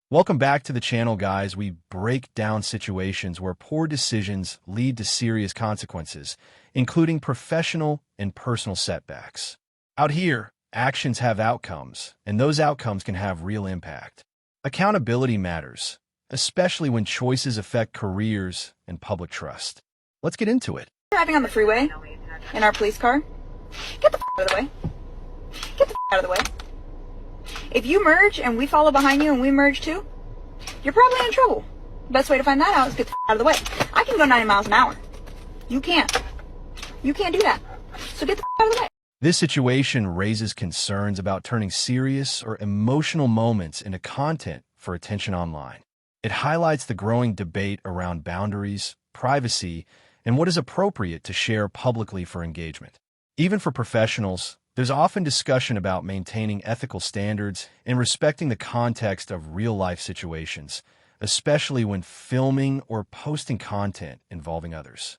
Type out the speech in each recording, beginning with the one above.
Welcome back to the channel, guys. We break down situations where poor decisions lead to serious consequences, including professional and personal setbacks. Out here, actions have outcomes, and those outcomes can have real impact. Accountability matters, especially when choices affect careers and public trust. Let's get into it. Driving on the freeway in our police car. Get the out of the way. Get the out of the way. If you merge and we follow behind you and we merge too, you're probably in trouble. Best way to find that out is get the out of the way. I can go 90 miles an hour. You can't. You can't do that. So get the out of the way. This situation raises concerns about turning serious or emotional moments into content for attention online. It highlights the growing debate around boundaries, privacy, and what is appropriate to share publicly for engagement. Even for professionals, there's often discussion about maintaining ethical standards and respecting the context of real-life situations, especially when filming or posting content involving others.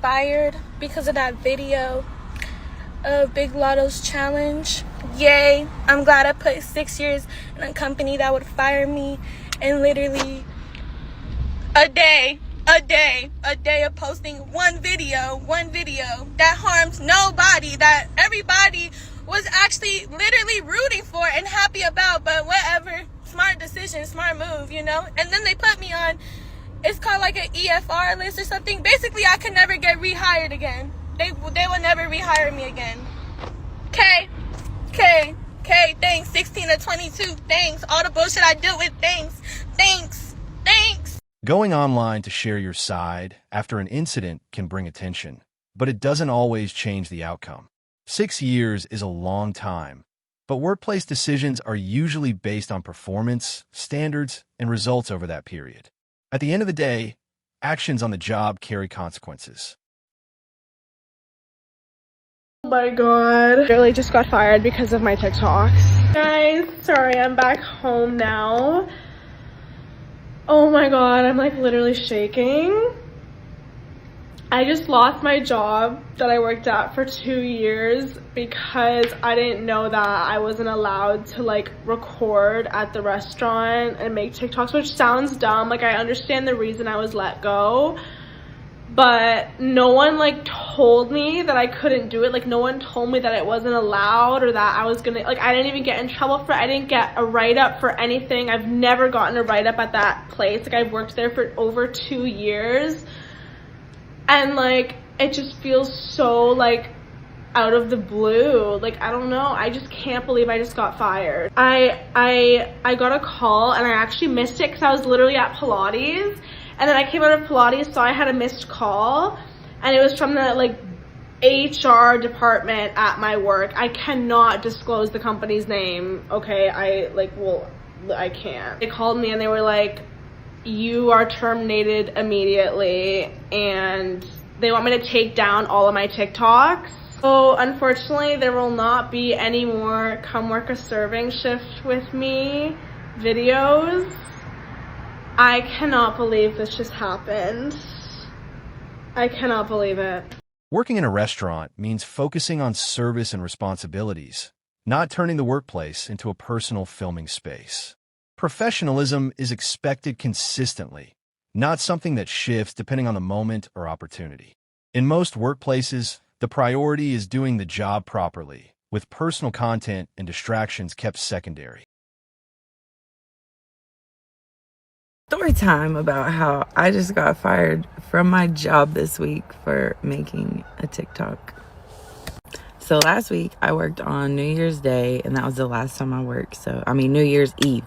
Fired because of that video of Big Lotto's challenge. Yay, I'm glad I put 6 years in a company that would fire me, and literally a day of posting one video that harms nobody, that everybody was actually literally rooting for and happy about. But whatever, smart decision, smart move, you know. And then they put me on, it's called like an EFR list or something. Basically, I could never get rehired again. They will never rehire me again. Okay, thanks. 16 to 22, thanks. All the bullshit I deal with, thanks. Going online to share your side after an incident can bring attention, but it doesn't always change the outcome. 6 years is a long time, but workplace decisions are usually based on performance, standards, and results over that period. At the end of the day, actions on the job carry consequences. Oh my god. Literally just got fired because of my TikToks. Guys, sorry, I'm back home now. Oh my god, I'm like literally shaking. I just lost my job that I worked at for 2 years because I didn't know that I wasn't allowed to like record at the restaurant and make TikToks, which sounds dumb. Like, I understand the reason I was let go, but no one like told me that I couldn't do it. Like, no one told me that it wasn't allowed or that I was gonna, like, I didn't even get in trouble for it. I didn't get a write-up for anything. I've never gotten a write-up at that place. Like, I've worked there for over 2 years. And like, it just feels so like out of the blue. Like, I don't know, I just can't believe I just got fired. I got a call and I actually missed it because I was literally at Pilates, and then I came out of Pilates, so I had a missed call, and it was from the like HR department at my work. I cannot disclose the company's name, okay? I can't. They called me and they were like, you are terminated immediately, and they want me to take down all of my TikToks. So unfortunately, there will not be any more come work a serving shift with me videos. I cannot believe this just happened. I cannot believe it. Working in a restaurant means focusing on service and responsibilities, not turning the workplace into a personal filming space. Professionalism is expected consistently, not something that shifts depending on the moment or opportunity. In most workplaces, the priority is doing the job properly, with personal content and distractions kept secondary. Story time about how I just got fired from my job this week for making a TikTok. So last week I worked on New Year's Day, and that was the last time I worked. New Year's Eve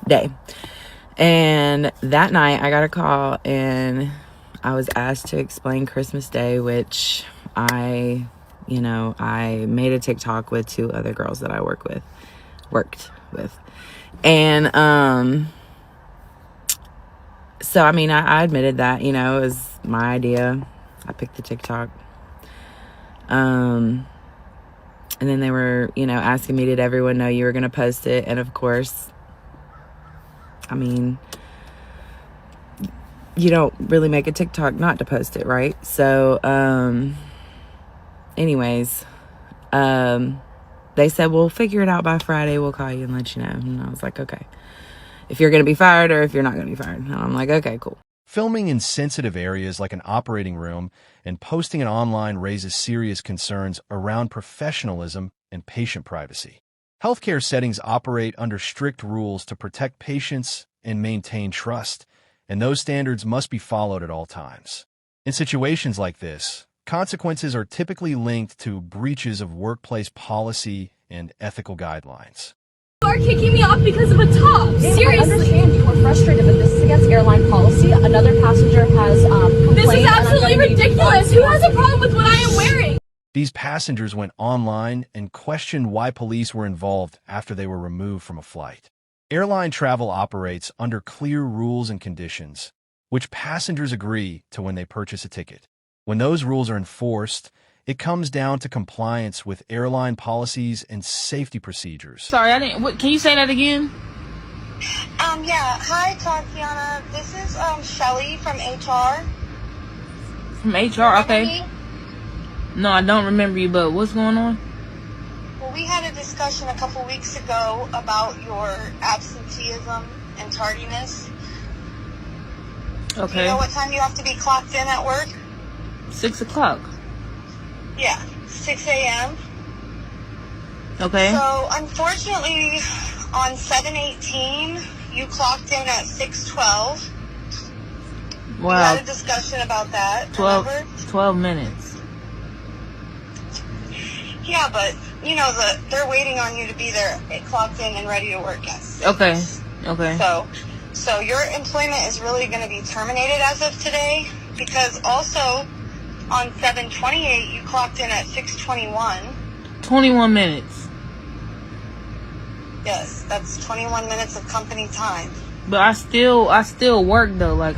day. And that night I got a call and I was asked to explain Christmas Day, which I made a TikTok with 2 other girls that I worked with. And so I admitted that, it was my idea. I picked the TikTok. And then they were, asking me, did everyone know you were going to post it? And of course, I mean, you don't really make a TikTok not to post it, right? So, anyways, they said, we'll figure it out by Friday. We'll call you and let you know. And I was like, okay. If you're going to be fired or if you're not going to be fired. And I'm like, okay, cool. Filming in sensitive areas like an operating room and posting it online raises serious concerns around professionalism and patient privacy. Healthcare settings operate under strict rules to protect patients and maintain trust, and those standards must be followed at all times. In situations like this, consequences are typically linked to breaches of workplace policy and ethical guidelines. You are kicking me off because of a top. Seriously. I understand you were frustrated, but this is against airline policy. Another passenger has complained. This is absolutely ridiculous. Who has a problem with what I am wearing? These passengers went online and questioned why police were involved after they were removed from a flight. Airline travel operates under clear rules and conditions, which passengers agree to when they purchase a ticket. When those rules are enforced, it comes down to compliance with airline policies and safety procedures. Sorry, I didn't. What, can you say that again? Yeah. Hi, Tatiana. This is Shelly from HR. From HR, okay. No, I don't remember you, but what's going on? Well, we had a discussion a couple weeks ago about your absenteeism and tardiness. Okay. Do you know what time you have to be clocked in at work? 6 o'clock. Yeah, 6 a.m. Okay. So, unfortunately, on 7/18, you clocked in at 6:12. We Wow. had a discussion about that. 12 minutes. Yeah, but, they're waiting on you to be there, clocked in and ready to work at 6. Okay. So your employment is really going to be terminated as of today, because also on 7/28 you clocked in at 6:21. 21 minutes. Yes, that's 21 minutes of company time. But I still work though. Why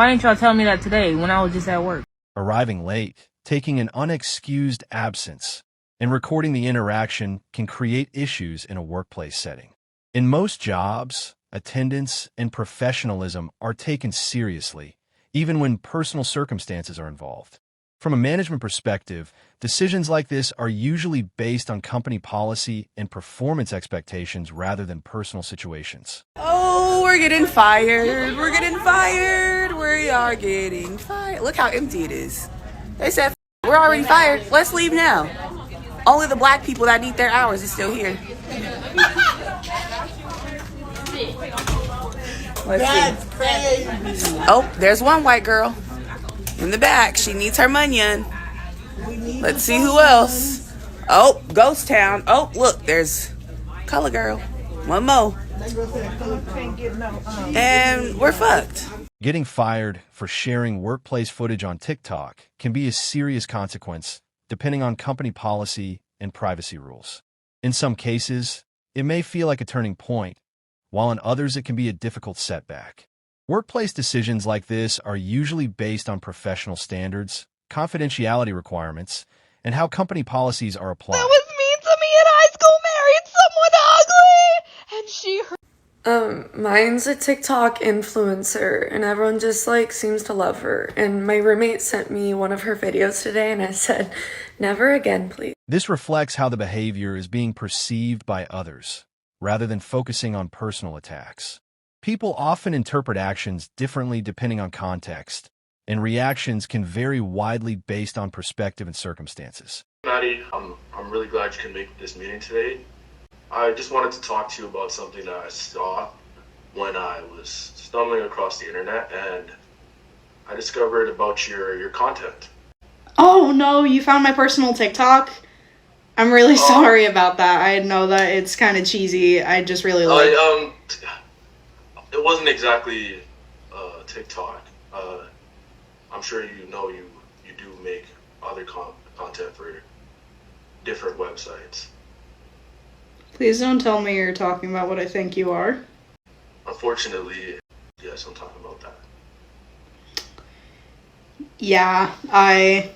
didn't y'all tell me that today when I was just at work? Arriving late, taking an unexcused absence, and recording the interaction can create issues in a workplace setting. In most jobs, attendance and professionalism are taken seriously, even when personal circumstances are involved. From a management perspective, decisions like this are usually based on company policy and performance expectations rather than personal situations. Oh, we're getting fired. We are getting fired. Look how empty it is. They said, we're already fired. Let's leave now. Only the black people that need their hours is still here. Let's see. Crazy. Oh, there's one white girl in the back. She needs her money. Let's see who else. Oh, Ghost Town. Oh, look, there's Color Girl. One more. And we're fucked. Getting fired for sharing workplace footage on TikTok can be a serious consequence depending on company policy and privacy rules. In some cases, it may feel like a turning point, while in others it can be a difficult setback. Workplace decisions like this are usually based on professional standards, confidentiality requirements, and how company policies are applied. That was mean to me in high school, married someone ugly, and she hurt. Mine's a TikTok influencer, and everyone just, seems to love her. And my roommate sent me one of her videos today, and I said, never again, please. This reflects how the behavior is being perceived by others, rather than focusing on personal attacks. People often interpret actions differently depending on context, and reactions can vary widely based on perspective and circumstances. Maddie, I'm really glad you can make this meeting today. I just wanted to talk to you about something that I saw when I was stumbling across the internet, and I discovered about your content. Oh no, you found my personal TikTok? I'm really sorry about that. I know that it's kind of cheesy. I just really like it wasn't exactly TikTok. I'm sure you do make other content for different websites. Please don't tell me you're talking about what I think you are. Unfortunately, yes, I'm talking about that. Yeah, I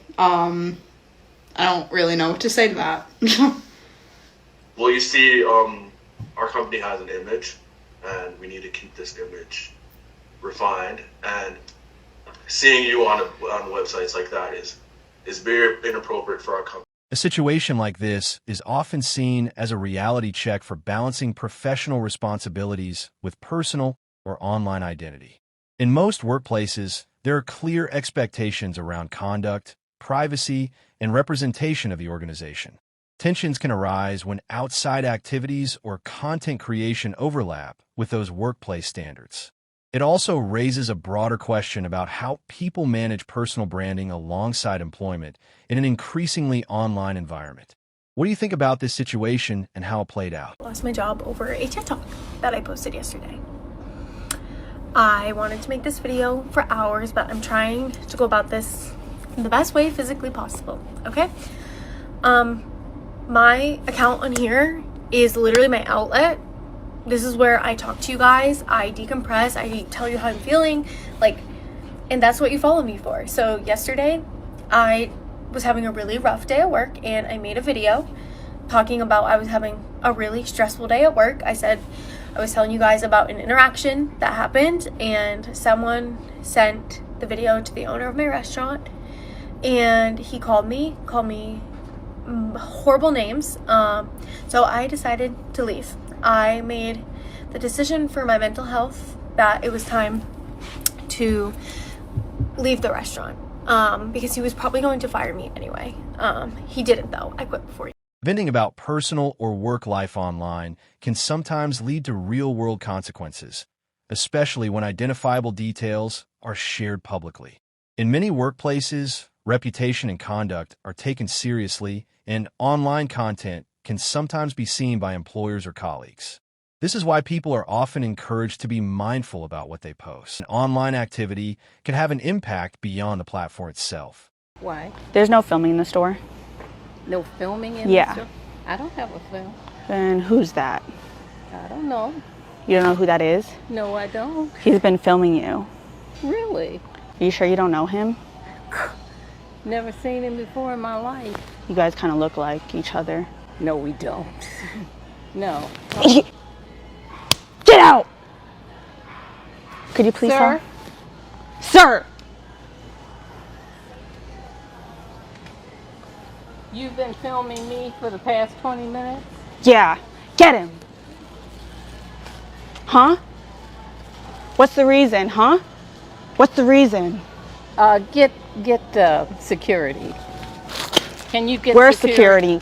I don't really know what to say to that. Well, you see, our company has an image, and we need to keep this image refined. And seeing you on websites like that is very inappropriate for our company. A situation like this is often seen as a reality check for balancing professional responsibilities with personal or online identity. In most workplaces, there are clear expectations around conduct, privacy, and representation of the organization. Tensions can arise when outside activities or content creation overlap with those workplace standards. It also raises a broader question about how people manage personal branding alongside employment in an increasingly online environment. What do you think about this situation and how it played out? I lost my job over a TikTok that I posted yesterday. I wanted to make this video for hours, but I'm trying to go about this in the best way physically possible, okay? My account on here is literally my outlet. This is where I talk to you guys, I decompress, I tell you how I'm feeling, and that's what you follow me for. So yesterday, I was having a really rough day at work, and I made a video talking about I was having a really stressful day at work. I said I was telling you guys about an interaction that happened, and someone sent the video to the owner of my restaurant, and he called me horrible names. So I decided to leave. I made the decision for my mental health that it was time to leave the restaurant because he was probably going to fire me anyway. He didn't though. I quit before. Venting about personal or work life online can sometimes lead to real-world consequences, especially when identifiable details are shared publicly. In many workplaces, reputation and conduct are taken seriously, and online content can sometimes be seen by employers or colleagues. This is why people are often encouraged to be mindful about what they post. An online activity can have an impact beyond the platform itself. Why? There's no filming in the store. No filming in Yeah. the store? I don't have a film. Then who's that? I don't know. You don't know who that is? No, I don't. He's been filming you. Really? Are you sure you don't know him? Never seen him before in my life. You guys kind of look like each other. No, we don't. No. Get out! Could you please Sir? tell? Sir! You've been filming me for the past 20 minutes? Yeah. Get him! Huh? What's the reason, huh? What's the reason? Get security. Can you get Where's security?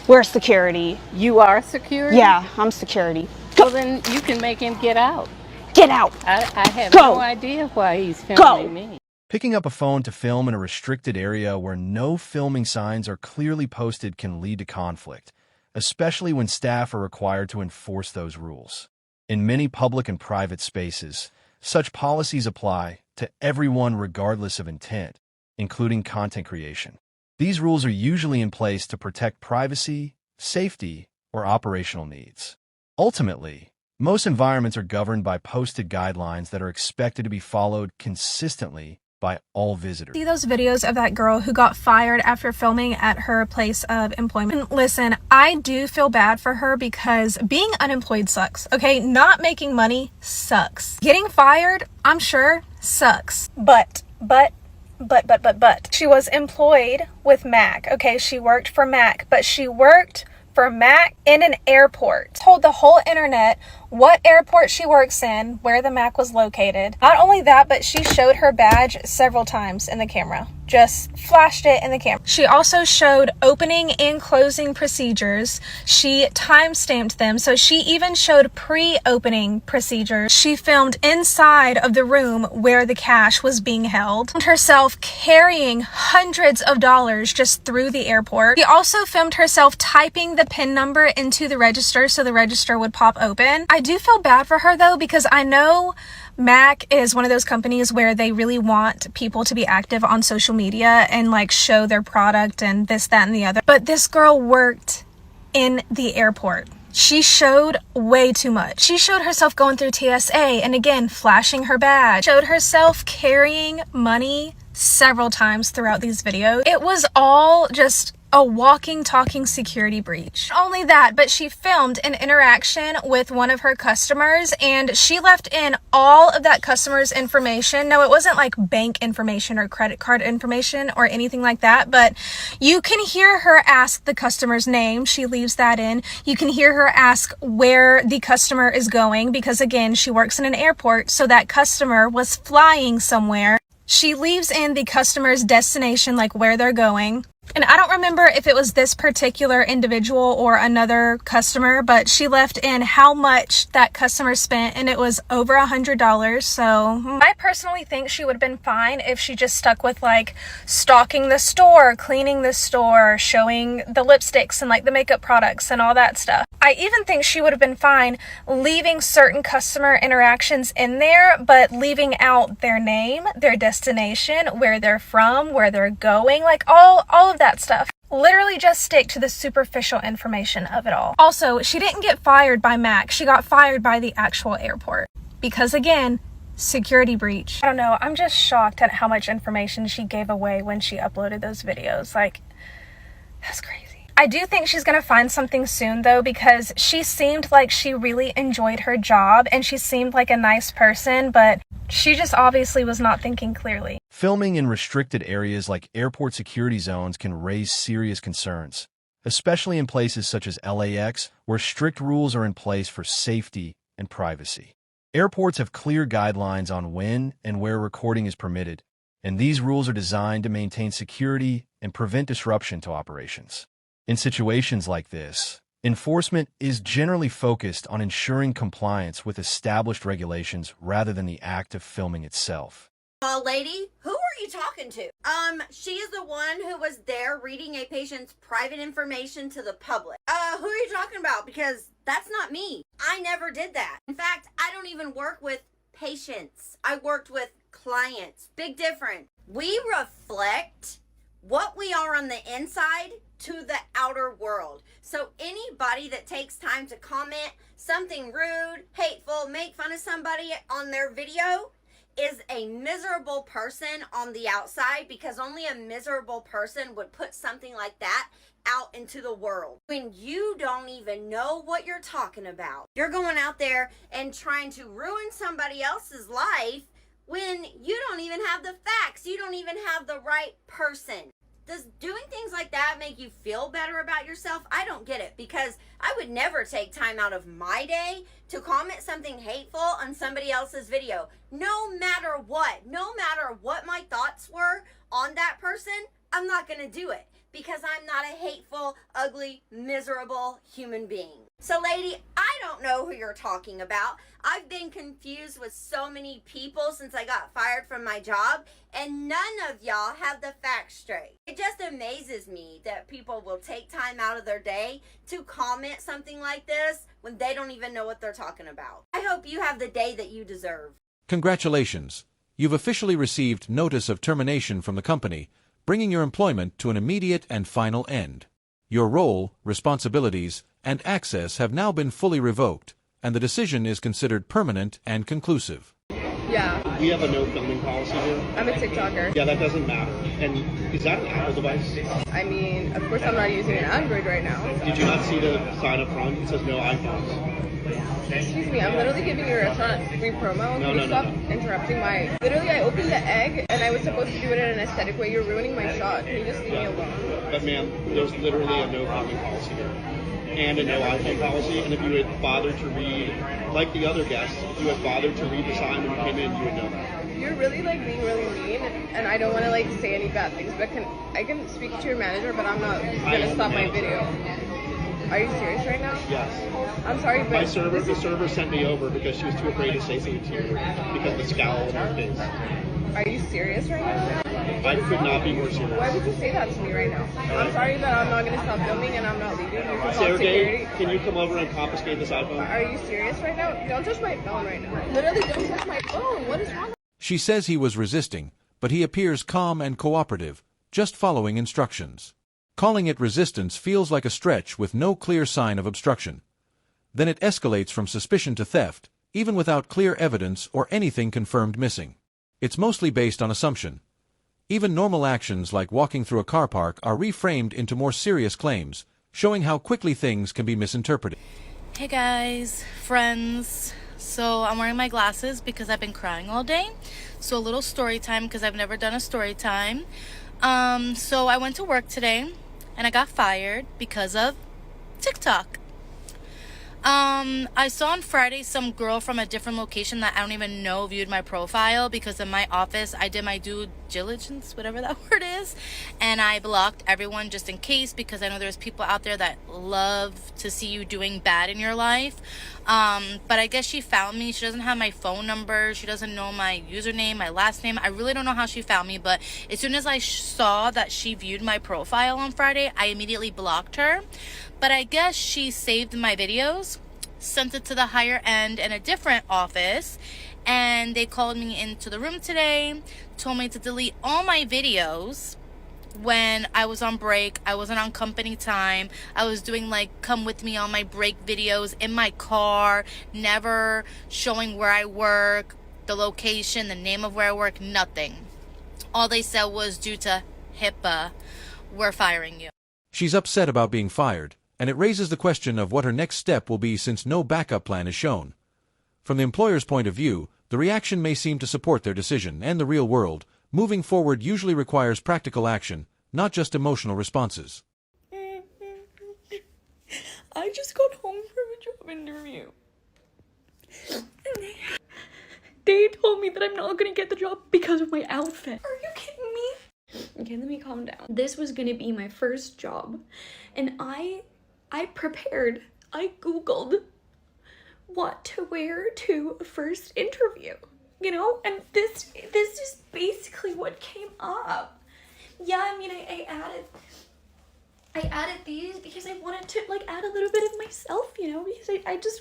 Where's security? You are security? Yeah, I'm security. Well, then you can make him get out. Get out! I have Go. no idea why he's filming me. Picking up a phone to film in a restricted area where no filming signs are clearly posted can lead to conflict, especially when staff are required to enforce those rules. In many public and private spaces, such policies apply to everyone regardless of intent, including content creation. These rules are usually in place to protect privacy, safety, or operational needs. Ultimately, most environments are governed by posted guidelines that are expected to be followed consistently by all visitors. See those videos of that girl who got fired after filming at her place of employment? Listen, I do feel bad for her because being unemployed sucks, okay? Not making money sucks. Getting fired, I'm sure, sucks. But. She was employed with Mac, okay? She worked for Mac, but she worked for Mac in an airport. Told the whole internet what airport she works in, where the Mac was located. Not only that, but she showed her badge several times in the camera. Just flashed it in the camera. She also showed opening and closing procedures. She time-stamped them, so she even showed pre-opening procedures. She filmed inside of the room where the cash was being held. Filmed herself carrying hundreds of dollars just through the airport. She also filmed herself typing the PIN number into the register so the register would pop open. I do feel bad for her though, because I know Mac is one of those companies where they really want people to be active on social media and like show their product and this, that, and the other. But this girl worked in the airport. She showed way too much. She showed herself going through TSA and again, flashing her badge. Showed herself carrying money several times throughout these videos. It was all just a walking, talking security breach. Not only that, but she filmed an interaction with one of her customers and she left in all of that customer's information. No, it wasn't like bank information or credit card information or anything like that, but you can hear her ask the customer's name. She leaves that in. You can hear her ask where the customer is going because, again, she works in an airport, so that customer was flying somewhere. She leaves in the customer's destination, like where they're going. And I don't remember if it was this particular individual or another customer, but she left in how much that customer spent, and it was over $100. So I personally think she would have been fine if she just stuck with like stocking the store, cleaning the store, showing the lipsticks and like the makeup products and all that stuff. I even think she would have been fine leaving certain customer interactions in there, but leaving out their name, their destination, where they're from, where they're going, like all of that stuff. Literally just stick to the superficial information of it all. Also, she didn't get fired by Mac. She got fired by the actual airport because, again, security breach. I don't know. I'm just shocked at how much information she gave away when she uploaded those videos. Like, that's crazy. I do think she's going to find something soon, though, because she seemed like she really enjoyed her job and she seemed like a nice person, but she just obviously was not thinking clearly. Filming in restricted areas like airport security zones can raise serious concerns, especially in places such as LAX, where strict rules are in place for safety and privacy. Airports have clear guidelines on when and where recording is permitted, and these rules are designed to maintain security and prevent disruption to operations. In situations like this, enforcement is generally focused on ensuring compliance with established regulations rather than the act of filming itself. Lady, who are you talking to? She is the one who was there reading a patient's private information to the public. Who are you talking about? Because that's not me. I never did that. In fact, I don't even work with patients. I worked with clients. Big difference. We reflect what we are on the inside to the outer world. So anybody that takes time to comment something rude, hateful, make fun of somebody on their video is a miserable person on the outside, because only a miserable person would put something like that out into the world. When you don't even know what you're talking about, you're going out there and trying to ruin somebody else's life when you don't even have the facts. You don't even have the right person. Does doing things like that make you feel better about yourself? I don't get it, because I would never take time out of my day to comment something hateful on somebody else's video. No matter what my thoughts were on that person, I'm not going to do it, because I'm not a hateful, ugly, miserable human being. So lady, I don't know who you're talking about. I've been confused with so many people since I got fired from my job, and none of y'all have the facts straight. It just amazes me that people will take time out of their day to comment something like this when they don't even know what they're talking about. I hope you have the day that you deserve. Congratulations. You've officially received notice of termination from the company, bringing your employment to an immediate and final end. Your role, responsibilities, and access have now been fully revoked, and the decision is considered permanent and conclusive. Yeah. We have a no filming policy here. I'm a TikToker. Yeah, that doesn't matter. And is that an Apple device? I mean, of course I'm not using an Android right now. Did you not see the sign up front? It says no iPhones. Excuse me, I'm literally giving your restaurant free promo. Can you stop interrupting my... Literally, I opened the egg, and I was supposed to do it in an aesthetic way. You're ruining my shot. Can you just leave me alone? But ma'am, there's literally a no filming policy here. And a no iPhone policy, and if you had bothered to read, like the other guests, if you had bothered to read the sign when you came in, you would know that. You're really being really mean, and I don't want to say any bad things, but I can speak to your manager, but I'm not gonna stop my video. Are you serious right now? Yes. I'm sorry, but the server sent me over because she was too afraid to say something to you because of the scowl on her face. Are you serious right now? I could not be more serious. Why would you say that to me right now? I'm sorry, but I'm not going to stop filming and I'm not leaving. You can call security. Can you come over and confiscate this iPhone? Are you serious right now? Don't touch my phone right now. Literally, don't touch my phone. What is wrong? She says he was resisting, but he appears calm and cooperative, just following instructions. Calling it resistance feels like a stretch with no clear sign of obstruction. Then it escalates from suspicion to theft, even without clear evidence or anything confirmed missing. It's mostly based on assumption. Even normal actions like walking through a car park are reframed into more serious claims, showing how quickly things can be misinterpreted. Hey guys, friends. So I'm wearing my glasses because I've been crying all day. So a little story time because I've never done a story time. So I went to work today and I got fired because of TikTok. I saw on Friday some girl from a different location that I don't even know viewed my profile because in my office I did my due diligence, whatever that word is, and I blocked everyone just in case because I know there's people out there that love to see you doing bad in your life. But I guess she found me. She doesn't have my phone number. She doesn't know my username, my last name. I really don't know how she found me, but as soon as I saw that she viewed my profile on Friday, I immediately blocked her. But I guess she saved my videos, sent it to the higher end in a different office, and they called me into the room today, told me to delete all my videos when I was on break. I wasn't on company time. I was doing like come with me on my break videos in my car, never showing where I work, the location, the name of where I work, nothing. All they said was due to HIPAA, we're firing you. She's upset about being fired, and it raises the question of what her next step will be since no backup plan is shown. From the employer's point of view, the reaction may seem to support their decision, and the real world, moving forward usually requires practical action, not just emotional responses. I just got home from a job interview. They told me that I'm not gonna get the job because of my outfit. Are you kidding me? Okay, let me calm down. This was gonna be my first job, and I prepared. I Googled what to wear to a first interview, you know, and this is basically what came up. Yeah, I mean, I added these because I wanted to like add a little bit of myself, you know, because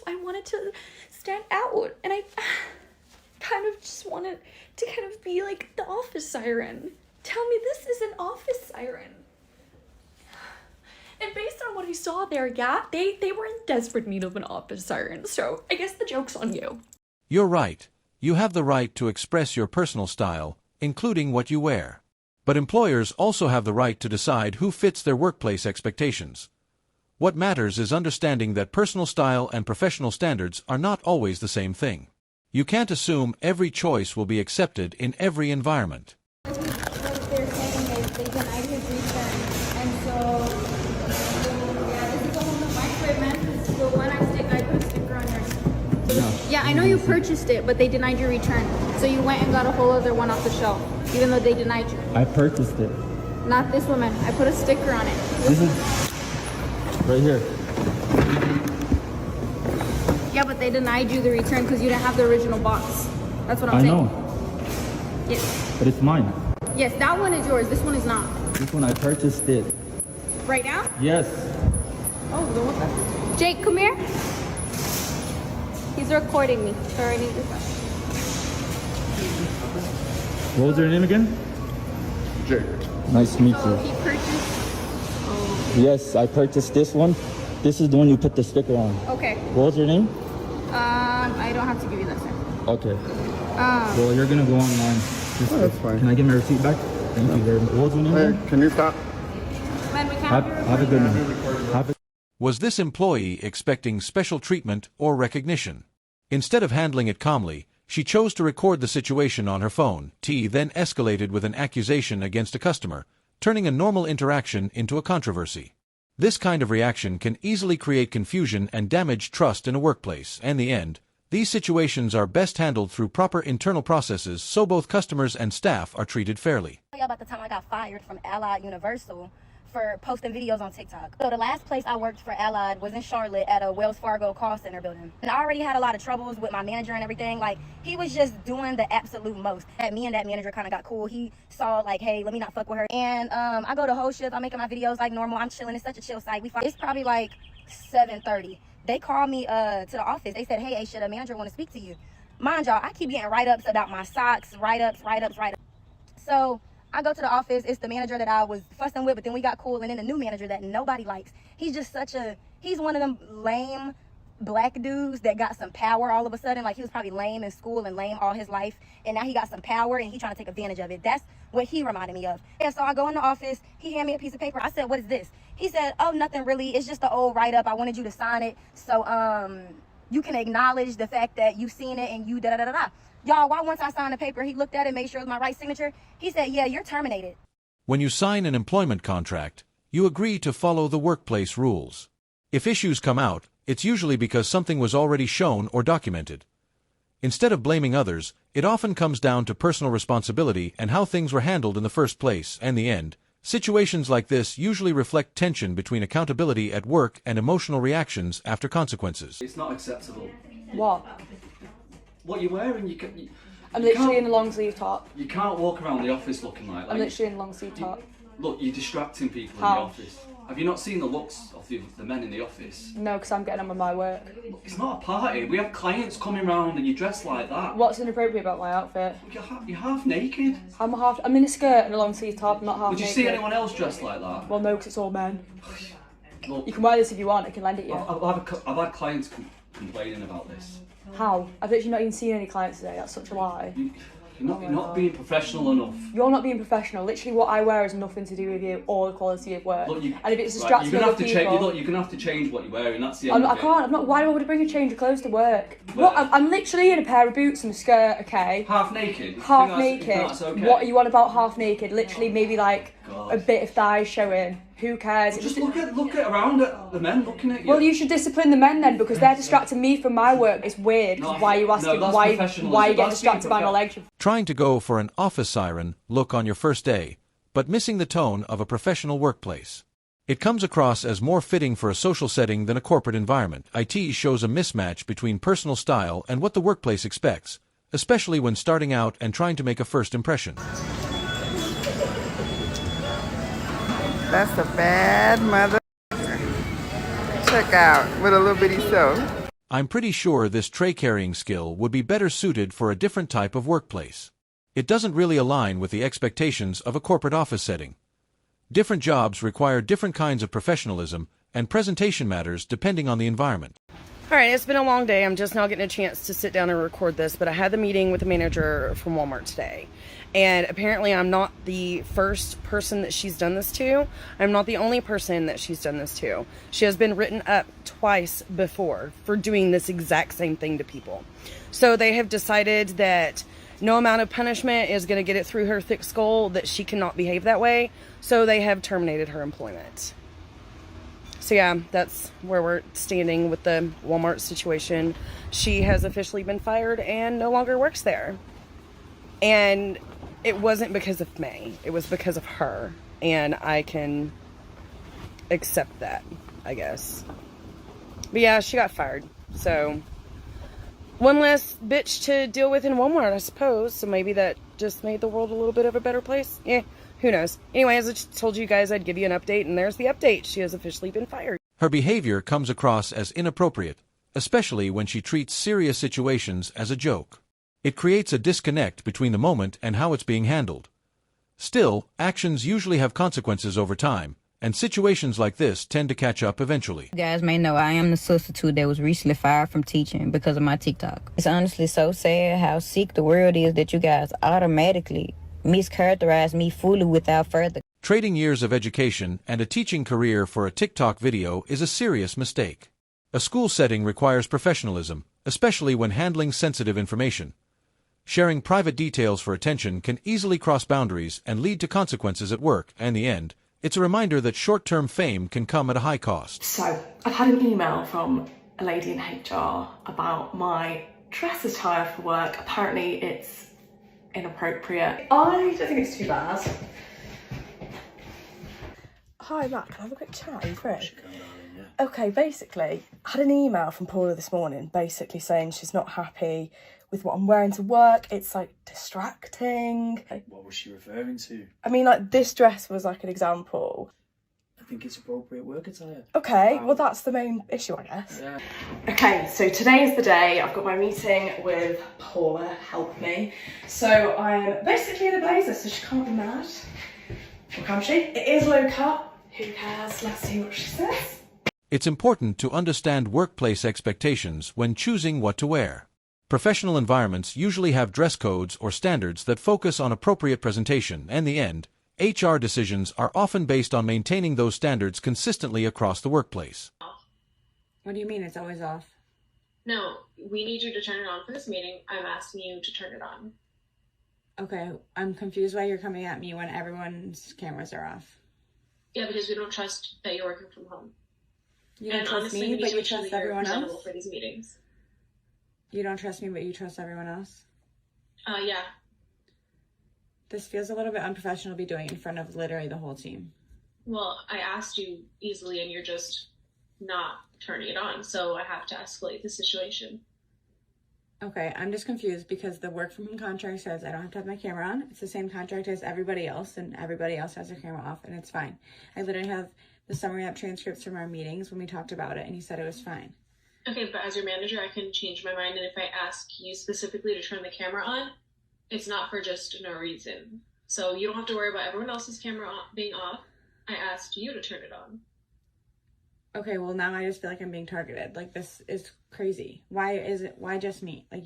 I wanted to stand out, and I kind of just wanted to kind of be like the office siren. Tell me this is an office siren. And based on what I saw there, yeah, they were in desperate need of an office siren, so I guess the joke's on you. You're right. You have the right to express your personal style, including what you wear. But employers also have the right to decide who fits their workplace expectations. What matters is understanding that personal style and professional standards are not always the same thing. You can't assume every choice will be accepted in every environment. What they're saying is they denied his return, and so yeah, this is all my equipment. This is the one I put a sticker on yours. Yeah, I know you purchased it, but they denied your return. So you went and got a whole other one off the shelf, even though they denied you. I purchased it. Not this woman. I put a sticker on it. This is right here. Yeah, but they denied you the return because you didn't have the original box. That's what I'm saying. I know. Yes. But it's mine. Yes, that one is yours. This one is not. This one, I purchased it. Right now? Yes. Oh, then what the? Jake, come here. He's recording me. So I need this. What was your name again? Jake. Nice to meet So you. he purchased. Oh. Yes, I purchased this one. This is the one you put the sticker on. Okay. What was your name? I don't have to give you that, sir. Okay. Well, you're gonna go online. That's fine. Can I get my receipt back? Thank you very much. What was your name? Hey, can you stop? Man, we can't have a good one. Was this employee expecting special treatment or recognition? Instead of handling it calmly, she chose to record the situation on her phone. T then escalated with an accusation against a customer, turning a normal interaction into a controversy. This kind of reaction can easily create confusion and damage trust in a workplace. In the end, these situations are best handled through proper internal processes so both customers and staff are treated fairly. About the time I got fired from Allied Universal for posting videos on TikTok. So the last place I worked for Allied was in Charlotte at a Wells Fargo call center building. And I already had a lot of troubles with my manager and everything. Like, he was just doing the absolute most. Me and that manager kind of got cool. He saw like, hey, let me not fuck with her. And I go to whole shift. I'm making my videos like normal. I'm chilling. It's such a chill site. It's probably like 7:30. They called me to the office. They said, hey, Aisha, the manager want to speak to you. Mind y'all, I keep getting write-ups about my socks, write-ups. So I go to the office. It's the manager that I was fussing with, but then we got cool. And then the new manager that nobody likes. He's just he's one of them lame black dudes that got some power all of a sudden. Like, he was probably lame in school and lame all his life. And now he got some power and he trying to take advantage of it. That's what he reminded me of. And so I go in the office, he handed me a piece of paper. I said, what is this? He said, oh, nothing really. It's just an old write-up. I wanted you to sign it so you can acknowledge the fact that you've seen it and you da-da-da-da-da. Y'all, why once I signed the paper, he looked at it, made sure it was my right signature. He said, yeah, you're terminated. When you sign an employment contract, you agree to follow the workplace rules. If issues come out, it's usually because something was already shown or documented. Instead of blaming others, it often comes down to personal responsibility and how things were handled in the first place. In the end, situations like this usually reflect tension between accountability at work and emotional reactions after consequences. It's not acceptable. What? What you're wearing, I'm literally in a long sleeve top. You can't walk around the office looking like that. I'm literally in a long sleeve top. Look, you're distracting people How? in the office. Have you not seen the looks of the men in the office? No, because I'm getting on with my work. Look, it's not a party. We have clients coming round and you're dressed like that. What's inappropriate about my outfit? You're half naked. I'm in a skirt and a long sleeve top, I'm not half Would you naked. see anyone else dressed like that? Well, no, because it's all men. Look, you can wear this if you want, I can lend it you. I've had clients complaining about this. How? I've literally not even seen any clients today, that's such a lie. You're not being professional enough. You're not being professional. Literally what I wear has nothing to do with you or the quality of work. Look, and if it's distracting you're other people... you're going to have to change what you're wearing, that's the end I of it. can't, I'm not, why do I want to bring a change of clothes to work? What? I'm literally in a pair of boots and a skirt, okay? Half naked? Half naked. That's okay? What are you on about half naked? Literally maybe like a bit of thighs showing. Who cares? Well, just look at around at the men looking at you. Well, you should discipline the men then, because they're distracting me from my work. It's weird. Why are you asking? Why you get distracted by my legs? Trying to go for an office siren look on your first day, but missing the tone of a professional workplace. It comes across as more fitting for a social setting than a corporate environment. IT shows a mismatch between personal style and what the workplace expects, especially when starting out and trying to make a first impression. That's a bad mother. Check out with a little bitty sew. I'm pretty sure this tray carrying skill would be better suited for a different type of workplace. It doesn't really align with the expectations of a corporate office setting. Different jobs require different kinds of professionalism, and presentation matters depending on the environment. Alright, it's been a long day. I'm just now getting a chance to sit down and record this, but I had the meeting with the manager from Walmart today. And apparently I'm not the first person that she's done this to. I'm not the only person that she's done this to. She has been written up twice before for doing this exact same thing to people. So they have decided that no amount of punishment is going to get it through her thick skull that she cannot behave that way. So they have terminated her employment. So yeah, that's where we're standing with the Walmart situation. She has officially been fired and no longer works there. And it wasn't because of me. It was because of her. And I can accept that, I guess. But yeah, she got fired. So one less bitch to deal with in Walmart, I suppose. So maybe that just made the world a little bit of a better place. Yeah, who knows? Anyway, as I just told you guys, I'd give you an update, and there's the update. She has officially been fired. Her behavior comes across as inappropriate, especially when she treats serious situations as a joke. It creates a disconnect between the moment and how it's being handled. Still, actions usually have consequences over time, and situations like this tend to catch up eventually. You guys may know I am the substitute that was recently fired from teaching because of my TikTok. It's honestly so sad how sick the world is that you guys automatically mischaracterize me fully without further. Trading years of education and a teaching career for a TikTok video is a serious mistake. A school setting requires professionalism, especially when handling sensitive information. Sharing private details for attention can easily cross boundaries and lead to consequences at work, and in the end, it's a reminder that short-term fame can come at a high cost. So, I've had an email from a lady in HR about my dress attire for work. Apparently it's inappropriate. I don't think it's too bad. Hi Matt, can I have a quick chat? Are you free? Okay, basically, I had an email from Paula this morning basically saying she's not happy with what I'm wearing to work. It's like distracting. What was she referring to? I mean, like this dress was like an example. I think it's appropriate work attire. Okay, well that's the main issue, I guess. Yeah. Okay, so today is the day. I've got my meeting with Paula, help me. So I'm basically in a blazer, so she can't be mad. Or can she? It is low cut. Who cares? Let's see what she says. It's important to understand workplace expectations when choosing what to wear. Professional environments usually have dress codes or standards that focus on appropriate presentation, and in the end, HR decisions are often based on maintaining those standards consistently across the workplace. What do you mean it's always off? No, we need you to turn it on for this meeting. I'm asking you to turn it on. Okay, I'm confused why you're coming at me when everyone's cameras are off. Yeah, because we don't trust that you're working from home. You don't and trust honestly, me, we need but to you make sure trust that you're everyone presentable else? for these meetings. You don't trust me, but you trust everyone else? Yeah. This feels a little bit unprofessional to be doing in front of literally the whole team. Well, I asked you easily and you're just not turning it on, so I have to escalate the situation. Okay, I'm just confused because the work from home contract says I don't have to have my camera on. It's the same contract as everybody else, and everybody else has their camera off, and it's fine. I literally have the summary app transcripts from our meetings when we talked about it, and he said it was fine. Okay, but as your manager, I can change my mind, and if I ask you specifically to turn the camera on, it's not for just no reason. So you don't have to worry about everyone else's camera being off. I asked you to turn it on. Okay, well now I just feel like I'm being targeted. Like, this is crazy. Why just me? Like,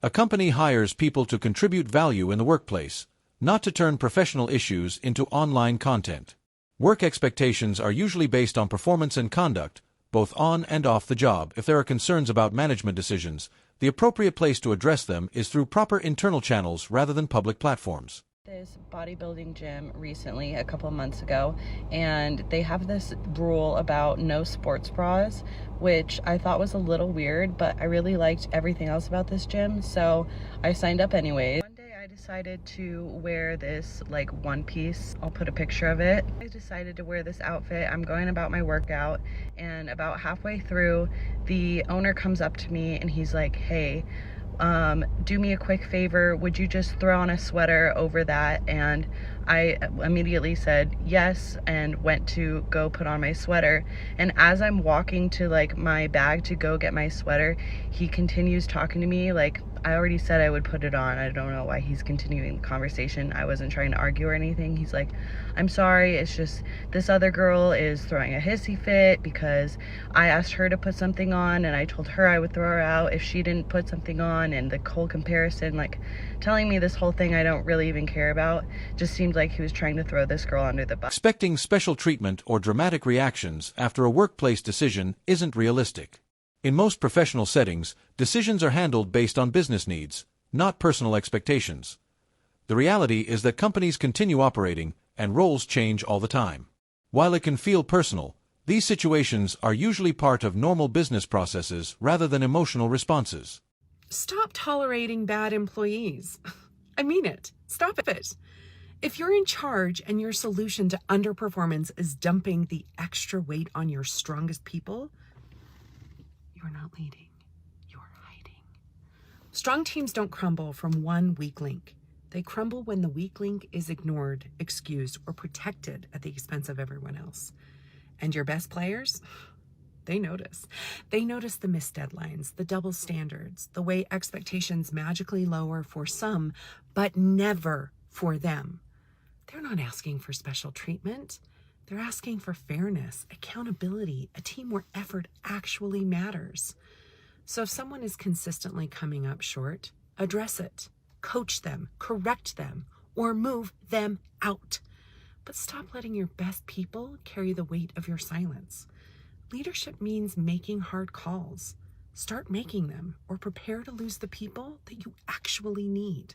A company hires people to contribute value in the workplace, not to turn professional issues into online content. Work expectations are usually based on performance and conduct, both on and off the job. If there are concerns about management decisions, the appropriate place to address them is through proper internal channels rather than public platforms. This bodybuilding gym recently, a couple of months ago, and they have this rule about no sports bras, which I thought was a little weird, but I really liked everything else about this gym, so I signed up anyways. One day I decided to wear this like one piece. I'll put a picture of it. I decided to wear this outfit. I'm going about my workout, and about halfway through, the owner comes up to me and he's like, "Hey, do me a quick favor, would you just throw on a sweater over that?" And I immediately said yes and went to go put on my sweater. And as I'm walking to like my bag to go get my sweater, he continues talking to me like, I already said I would put it on. I don't know why he's continuing the conversation. I wasn't trying to argue or anything. He's like, "I'm sorry, it's just this other girl is throwing a hissy fit because I asked her to put something on and I told her I would throw her out if she didn't put something on." And the whole comparison, like telling me this whole thing I don't really even care about, just seemed like he was trying to throw this girl under the bus. Expecting special treatment or dramatic reactions after a workplace decision isn't realistic. In most professional settings, decisions are handled based on business needs, not personal expectations. The reality is that companies continue operating and roles change all the time. While it can feel personal, these situations are usually part of normal business processes rather than emotional responses. Stop tolerating bad employees. I mean it. Stop it. If you're in charge and your solution to underperformance is dumping the extra weight on your strongest people, you're not leading, you're hiding. Strong teams don't crumble from one weak link. They crumble when the weak link is ignored, excused, or protected at the expense of everyone else. And your best players? They notice. They notice the missed deadlines, the double standards, the way expectations magically lower for some, but never for them. They're not asking for special treatment. They're asking for fairness, accountability, a team where effort actually matters. So if someone is consistently coming up short, address it, coach them, correct them, or move them out. But stop letting your best people carry the weight of your silence. Leadership means making hard calls. Start making them, or prepare to lose the people that you actually need.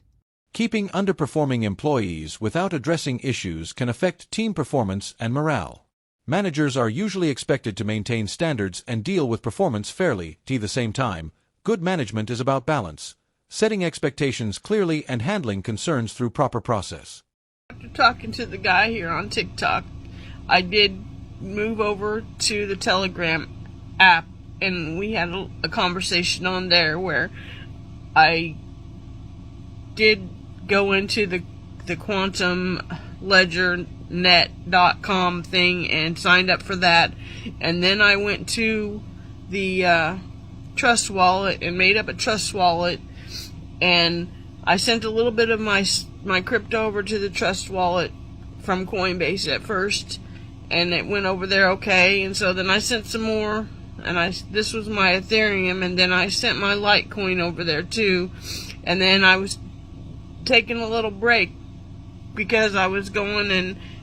Keeping underperforming employees without addressing issues can affect team performance and morale. Managers are usually expected to maintain standards and deal with performance fairly. At the same time, good management is about balance, setting expectations clearly and handling concerns through proper process. After talking to the guy here on TikTok, I did move over to the Telegram app, and we had a conversation on there where I did go into the quantumledgernet.com thing and signed up for that, and then I went to the Trust Wallet and made up a Trust Wallet, and I sent a little bit of my crypto over to the Trust Wallet from Coinbase at first, and it went over there okay, and so then I sent some more and this was my Ethereum, and then I sent my Litecoin over there too, and then I was taking a little break because I was going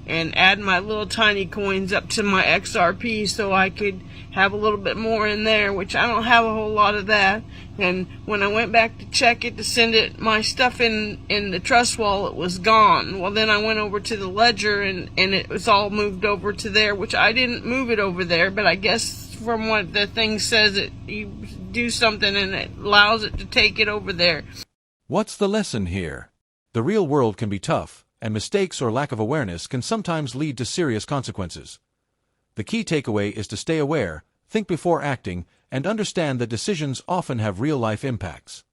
and add my little tiny coins up to my XRP so I could have a little bit more in there, which I don't have a whole lot of that. And when I went back to check it to send it my stuff in the Trust Wallet, it was gone. Well, then I went over to the Ledger and it was all moved over to there, which I didn't move it over there, but I guess from what the thing says, you do something and it allows it to take it over there. What's the lesson here? The real world can be tough, and mistakes or lack of awareness can sometimes lead to serious consequences. The key takeaway is to stay aware, think before acting, and understand that decisions often have real-life impacts.